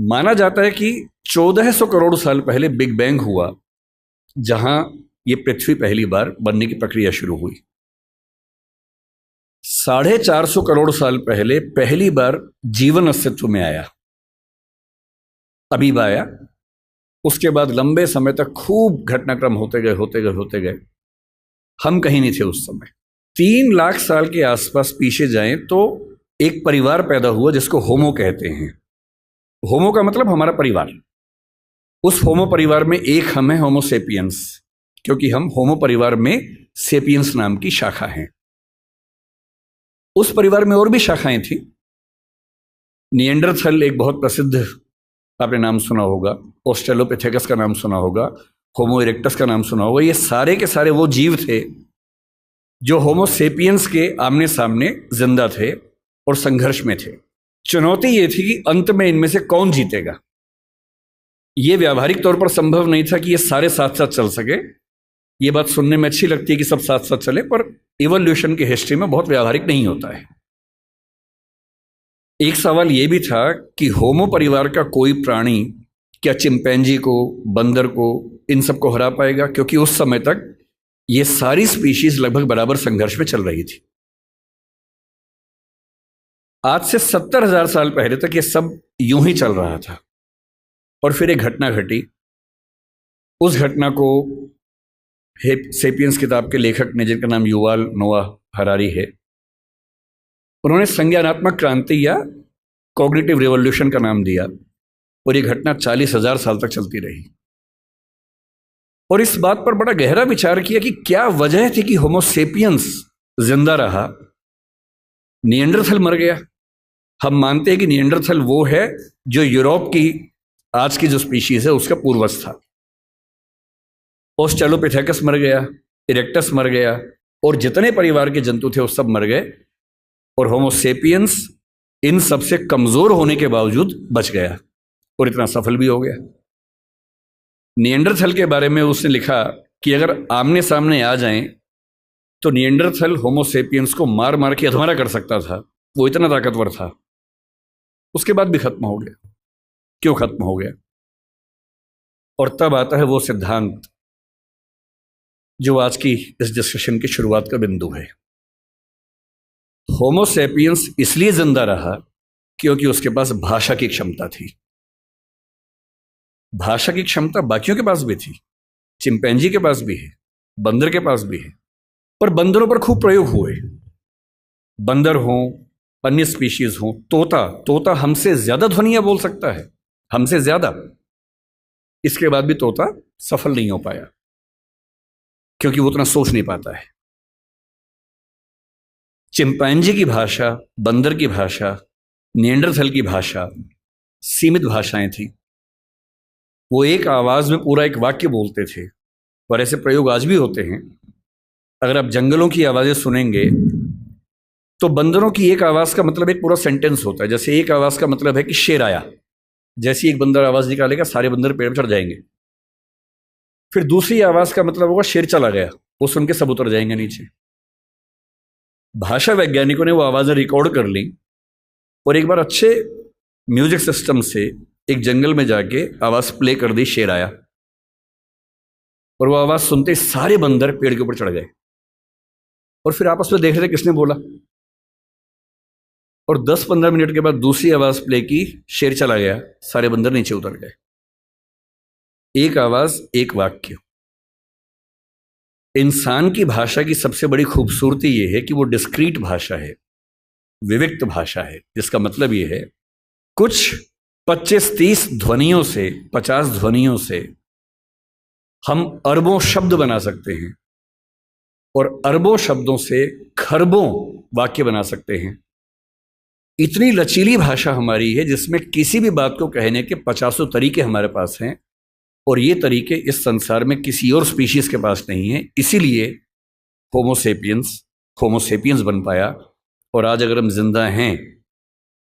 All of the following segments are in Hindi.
माना जाता है कि 1400 करोड़ साल पहले बिग बैंग हुआ, जहां ये पृथ्वी पहली बार बनने की प्रक्रिया शुरू हुई। 450 करोड़ साल पहले पहली बार जीवन अस्तित्व में आया, अमीबा आया। उसके बाद लंबे समय तक खूब घटनाक्रम होते गए। हम कहीं नहीं थे उस समय। 3 लाख साल के आसपास पीछे जाएं तो एक परिवार पैदा हुआ जिसको होमो कहते हैं। होमो का मतलब हमारा परिवार। उस होमो परिवार में एक हम हैं, होमो सेपियंस, क्योंकि हम होमो परिवार में सेपियंस नाम की शाखा हैं। उस परिवार में और भी शाखाएं थी। निएंडरथल एक बहुत प्रसिद्ध, आपने नाम सुना होगा। ऑस्ट्रेलोपिथेकस का नाम सुना होगा। होमो इरेक्टस का नाम सुना होगा। ये सारे के सारे वो जीव थे जो होमो सेपियंस के आमने सामने जिंदा थे और संघर्ष में थे। चुनौती ये थी कि अंत में इनमें से कौन जीतेगा। ये व्यावहारिक तौर पर संभव नहीं था कि ये सारे साथ साथ चल सके। ये बात सुनने में अच्छी लगती है कि सब साथ साथ चले, पर इवोल्यूशन की हिस्ट्री में बहुत व्यावहारिक नहीं होता है। एक सवाल यह भी था कि होमो परिवार का कोई प्राणी क्या चिंपैंजी को, बंदर को, इन सबको हरा पाएगा, क्योंकि उस समय तक ये सारी स्पीशीज लगभग बराबर संघर्ष में चल रही थी। आज से 70,000 साल पहले तक ये सब यूं ही चल रहा था और फिर एक घटना घटी। उस घटना को सेपियंस किताब के लेखक ने, जिनका नाम युवाल नोआ हरारी है, उन्होंने संज्ञानात्मक क्रांति या कॉग्निटिव रिवॉल्यूशन का नाम दिया। और ये घटना 40,000 साल तक चलती रही। और इस बात पर बड़ा गहरा विचार किया कि क्या वजह थी कि होमो सेपियंस जिंदा रहा, निएंडरथल मर गया। हम मानते हैं कि निएंडरथल वो है जो यूरोप की आज की जो स्पीशीज है उसका पूर्वज था। ऑस्ट्रेलोपिथेकस मर गया, इरेक्टस मर गया, और जितने परिवार के जंतु थे वो सब मर गए। और होमो सेपियंस इन सबसे कमजोर होने के बावजूद बच गया और इतना सफल भी हो गया। निएंडरथल के बारे में उसने लिखा कि अगर आमने सामने आ जाएं तो निएंडरथल होमो सेपियंस को मार मार के अधमरा कर सकता था। वो इतना ताकतवर था। उसके बाद भी खत्म हो गया। क्यों खत्म हो गया? और तब आता है वो सिद्धांत जो आज की इस डिस्कशन की शुरुआत का बिंदु है। होमो सेपियंस इसलिए जिंदा रहा क्योंकि उसके पास भाषा की क्षमता थी। भाषा की क्षमता बाकियों के पास भी थी, चिंपैंजी के पास भी है, बंदर के पास भी है, पर बंदरों पर खूब प्रयोग हुए। बंदर हो, अन्य स्पीशीज हो, तोता हमसे ज्यादा ध्वनियां बोल सकता है, हमसे ज्यादा। इसके बाद भी तोता सफल नहीं हो पाया क्योंकि वो उतना सोच नहीं पाता है। चिंपैंजी की भाषा, बंदर की भाषा, निएंडरथल की भाषा सीमित भाषाएं थी। वो एक आवाज में पूरा एक वाक्य बोलते थे, और ऐसे प्रयोग आज भी होते हैं। अगर आप जंगलों की आवाजें सुनेंगे तो बंदरों की एक आवाज का मतलब एक पूरा सेंटेंस होता है। जैसे एक आवाज का मतलब है कि शेर आया, जैसे एक बंदर आवाज निकालेगा सारे बंदर पेड़ पर चढ़ जाएंगे। फिर दूसरी आवाज का मतलब होगा शेर चला गया, वो सुन के सब उतर जाएंगे नीचे। भाषा वैज्ञानिकों ने वो आवाजें रिकॉर्ड कर ली और एक बार अच्छे म्यूजिक सिस्टम से एक जंगल में जाके आवाज प्ले कर दी, शेर आया। और वो आवाज सुनते सारे बंदर पेड़ के ऊपर चढ़ गए और फिर आपस में देख रहे थे किसने बोला। और 10-15 मिनट के बाद दूसरी आवाज प्ले की, शेर चला गया, सारे बंदर नीचे उतर गए। एक आवाज, एक वाक्य। इंसान की भाषा की सबसे बड़ी खूबसूरती यह है कि वो डिस्क्रीट भाषा है, विविक्त भाषा है, जिसका मतलब यह है कुछ 25-30 ध्वनियों से, 50 ध्वनियों से हम अरबों शब्द बना सकते हैं और अरबों शब्दों से खरबों वाक्य बना सकते हैं। इतनी लचीली भाषा हमारी है जिसमें किसी भी बात को कहने के 50 तरीके हमारे पास हैं, और ये तरीके इस संसार में किसी और स्पीशीज के पास नहीं है। इसीलिए होमो सेपियंस बन पाया। और आज अगर हम जिंदा हैं,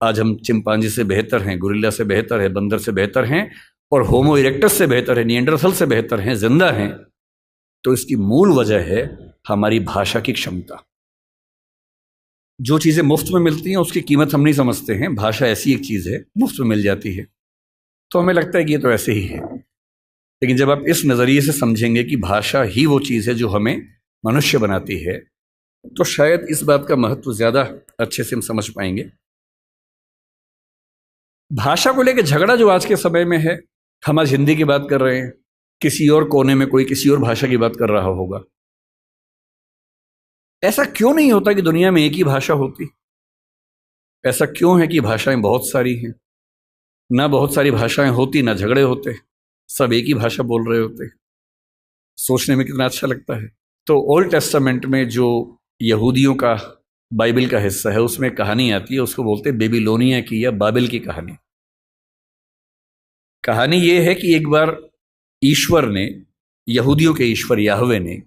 आज हम चिंपांजी से बेहतर हैं, गोरिल्ला से बेहतर है, बंदर से बेहतर हैं, और होमो इरेक्टस से बेहतर है, निएंडरथल से बेहतर हैं, जिंदा हैं, तो इसकी मूल वजह है हमारी भाषा की क्षमता। जो चीज़ें मुफ्त में मिलती हैं उसकी कीमत हम नहीं समझते हैं। भाषा ऐसी एक चीज़ है, मुफ्त में मिल जाती है। तो हमें लगता है कि ये तो ऐसे ही है। लेकिन जब आप इस नज़रिए से समझेंगे कि भाषा ही वो चीज़ है जो हमें मनुष्य बनाती है, तो शायद इस बात का महत्व ज़्यादा अच्छे से हम समझ पाएंगे। भाषा को लेकर झगड़ा जो आज के समय में है, हम आज हिंदी की बात कर रहे हैं, किसी और कोने में कोई किसी और भाषा की बात कर रहा होगा। ऐसा क्यों नहीं होता कि दुनिया में एक ही भाषा होती? ऐसा क्यों है कि भाषाएं बहुत सारी हैं? ना बहुत सारी भाषाएं होती ना झगड़े होते, सब एक ही भाषा बोल रहे होते। सोचने में कितना अच्छा लगता है। तो ओल्ड टेस्टामेंट में जो यहूदियों का बाइबल का हिस्सा है, उसमें कहानी आती है, उसको बोलते हैं बेबीलोनिया की या बाबिल की कहानी। कहानी ये है कि एक बार ईश्वर ने, यहूदियों के ईश्वर याहवे ने,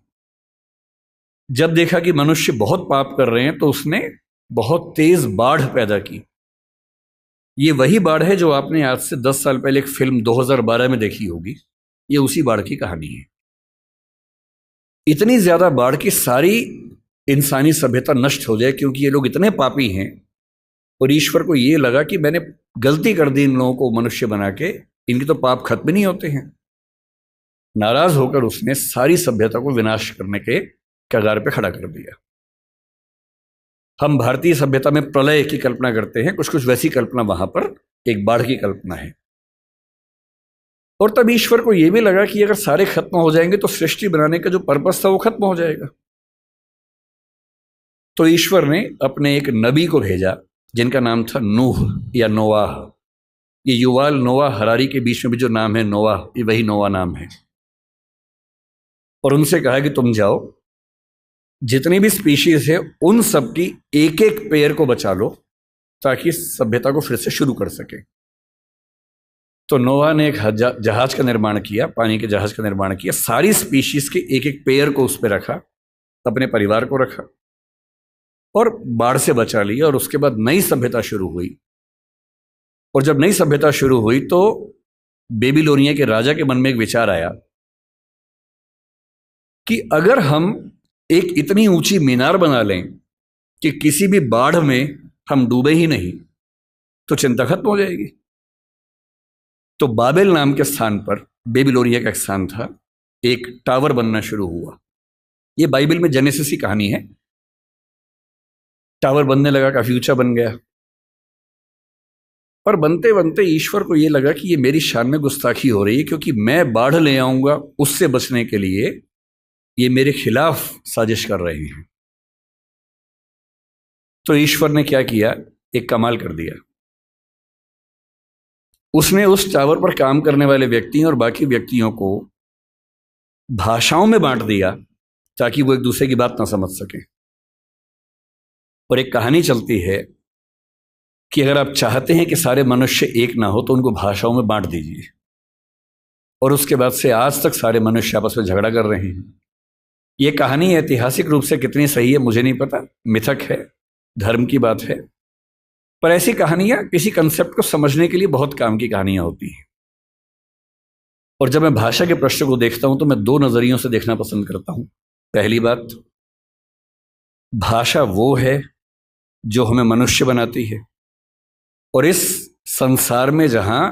जब देखा कि मनुष्य बहुत पाप कर रहे हैं, तो उसने बहुत तेज बाढ़ पैदा की। ये वही बाढ़ है जो आपने आज से 10 साल पहले एक फिल्म 2012 में देखी होगी। ये उसी बाढ़ की कहानी है। इतनी ज्यादा बाढ़ की सारी इंसानी सभ्यता नष्ट हो जाए, क्योंकि ये लोग इतने पापी हैं। और ईश्वर को ये लगा कि मैंने गलती कर दी इन लोगों को मनुष्य बना के, इनके तो पाप खत्म नहीं होते हैं। नाराज होकर उसने सारी सभ्यता को विनाश करने के कगार पे खड़ा कर दिया। हम भारतीय सभ्यता में प्रलय की कल्पना करते हैं, कुछ कुछ वैसी कल्पना वहां पर एक बाढ़ की कल्पना है। और तब ईश्वर को यह भी लगा कि अगर सारे खत्म हो जाएंगे तो सृष्टि बनाने का जो पर्पस था वो खत्म हो जाएगा। तो ईश्वर ने अपने एक नबी को भेजा जिनका नाम था नूह या नोआह। ये युवाल नोआ हरारी के बीच में भी जो नाम है नोआह, ये वही नोआ नाम है। और उनसे कहा कि तुम जाओ, जितनी भी स्पीशीज है उन सब की एक एक पेड़ को बचा लो, ताकि सभ्यता को फिर से शुरू कर सके। तो नोआ ने एक जहाज का निर्माण किया, पानी के जहाज का निर्माण किया, सारी स्पीशीज के एक एक पेड़ को उस पर रखा, अपने परिवार को रखा और बाढ़ से बचा लिया। और उसके बाद नई सभ्यता शुरू हुई। और जब नई सभ्यता शुरू हुई तो बेबीलोनिया के राजा के मन में एक विचार आया कि अगर हम एक इतनी ऊंची मीनार बना लें कि किसी भी बाढ़ में हम डूबे ही नहीं, तो चिंता खत्म हो जाएगी। तो बाबेल नाम के स्थान पर, बेबीलोनिया का स्थान था, एक टावर बनना शुरू हुआ। यह बाइबल में जेनेसिस की कहानी है। टावर बनने लगा, काफी ऊंचा बन गया। पर बनते बनते ईश्वर को यह लगा कि ये मेरी शान में गुस्ताखी हो रही है, क्योंकि मैं बाढ़ ले आऊंगा उससे बचने के लिए, ये मेरे खिलाफ साजिश कर रहे हैं। तो ईश्वर ने क्या किया, एक कमाल कर दिया। उसने उस टावर पर काम करने वाले व्यक्तियों और बाकी व्यक्तियों को भाषाओं में बांट दिया, ताकि वो एक दूसरे की बात ना समझ सके। और एक कहानी चलती है कि अगर आप चाहते हैं कि सारे मनुष्य एक ना हो, तो उनको भाषाओं में बांट दीजिए। और उसके बाद से आज तक सारे मनुष्य आपस में झगड़ा कर रहे हैं। ये कहानी ऐतिहासिक रूप से कितनी सही है मुझे नहीं पता, मिथक है, धर्म की बात है, पर ऐसी कहानियां किसी कंसेप्ट को समझने के लिए बहुत काम की कहानियां होती हैं। और जब मैं भाषा के प्रश्न को देखता हूं तो मैं दो नजरियों से देखना पसंद करता हूं। पहली बात, भाषा वो है जो हमें मनुष्य बनाती है। और इस संसार में जहां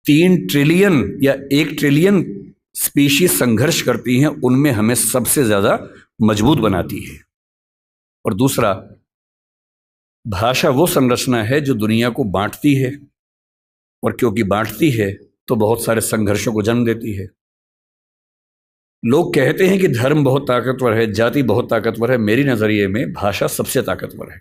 3 ट्रिलियन या 1 ट्रिलियन स्पीशीज संघर्ष करती हैं, उनमें हमें सबसे ज्यादा मजबूत बनाती है। और दूसरा, भाषा वो संरचना है जो दुनिया को बांटती है, और क्योंकि बांटती है तो बहुत सारे संघर्षों को जन्म देती है। लोग कहते हैं कि धर्म बहुत ताकतवर है, जाति बहुत ताकतवर है। मेरी नजरिए में भाषा सबसे ताकतवर है।